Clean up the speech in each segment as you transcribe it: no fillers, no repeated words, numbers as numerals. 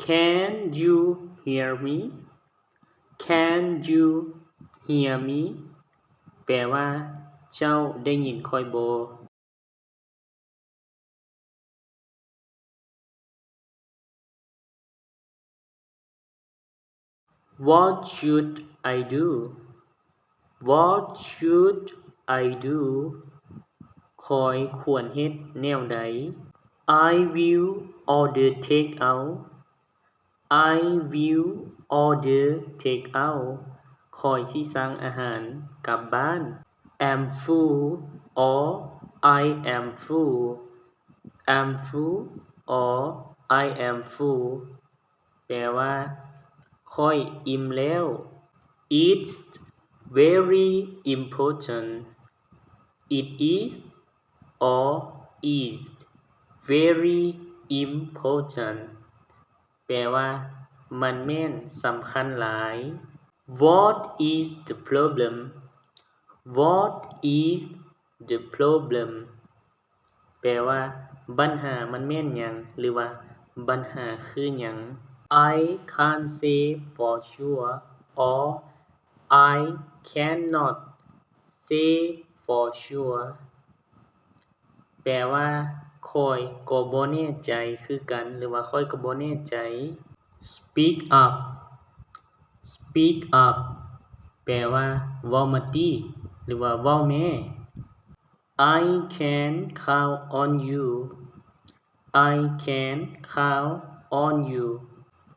Can you hear me Can you hear me แปลว่าเจ้าได้ยินข้อยบ่ What should I do What should I do ข้อยควรเฮ็ดแนวใด I will order takeout I will order takeout ข้อยสิสั่งอาหารกลับบ้าน am full or I am full am full or I am full แปลว่าข้อยอิ่มแล้ว It's very important It is or is very important แปลว่ามันแม่นสำคัญหลาย What is the problem What is the problem แปลว่าปัญหามันแม่นหยังหรือว่าปัญหาคือหยัง I can't say for sure or I cannot say for sure แปลว่าข้อยก็บ่แน่ใจคือกันหรือว่าข้อยก็บ่แน่ใจ Speak up Speak up แปลว่าเว้ามาติหรือว่าเว้าแม่ I can count on you I can count on you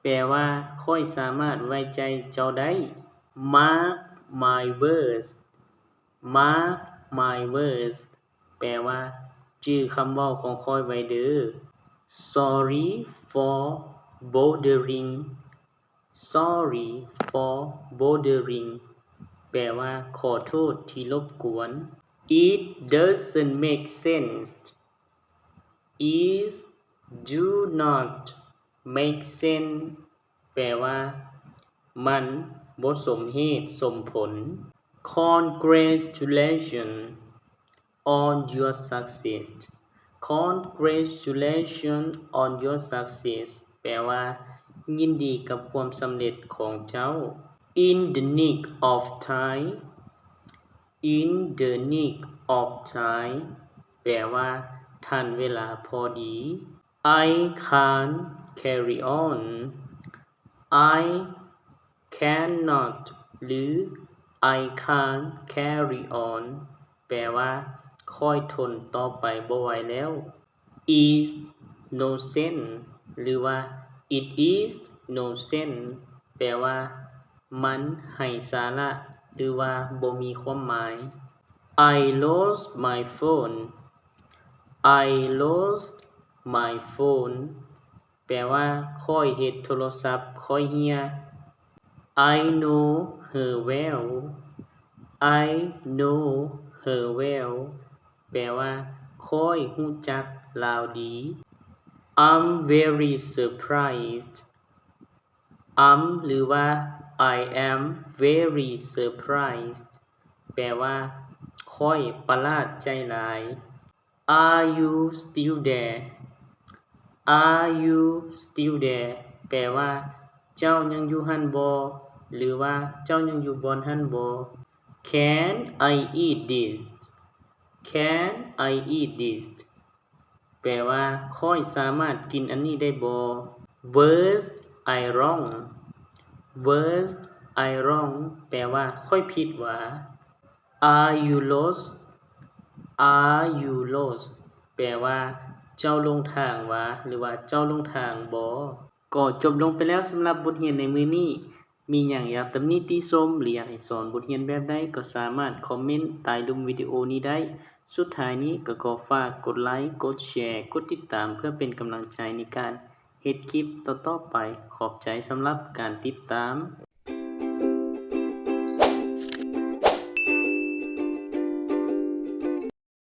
แปลว่าข้อยสามารถไว้ใจเจ้าได้ Mark my words Mark my words แปลว่าจื้อคำเว้าของข้อยไว้เด้อ Sorry for bothering Sorry for bothering แปลว่าขอโทษที่รบกวน It doesn't make sense It do not make sense แปลว่ามันบ่สมเหตุสมผล Congratulations on your success Congratulations on your success แปลว่ายินดีกับความสำเร็จของเจ้า In the nick of time In the nick of time แปลว่าทันเวลาพอดี I can't carry on I cannot หรือ I can't carry on แปลว่าค่อยทนต่อไปบ่ไหวแล้ว is no sense หรือว่า it is no sense แปลว่ามันไร้สาระหรือว่าบ่มีความหมาย I lost my phone I lost my phone แปลว่าข้อยเฮ็ดโทรศัพท์ข้อยเหี่ย I know her well I know her well แปลว่าข้อยรู้จักลาวดี I'm very surprised I'm หรือว่า I am very surprised แปลว่าข้อยประหลาดใจหลาย Are you still there Are you still there แปลว่าเจ้ายังอยู่หั้นบ่หรือว่าเจ้ายังอยู่บ่อนหั้นบ่ Can I eat this Can I eat this แปลว่าข้อยสามารถกินอันนี้ได้บ่ Was I wrong Was I wrong แปลว่าข้อยผิดหว่า Are you lost Are you lost แปลว่าเจ้าลงทางหว่าหรือว่าเจ้าลงทางบ่ก็จบลงไปแล้วสำหรับบทเรียนในมื้อนี้มีหยังอยากตำหนิติชมหรืออยากให้สอนบทเรียนแบบใดก็สามารถคอมเมนต์ใต้รูปวิดีโอนี้ได้สุดท้ายนี้ก็ขอฝากกดไลค์กดแชร์กดติดตามเพื่อเป็นกำลังใจในการเฮ็ดคลิปต่อๆไปขอบใจสำหรับการติดตาม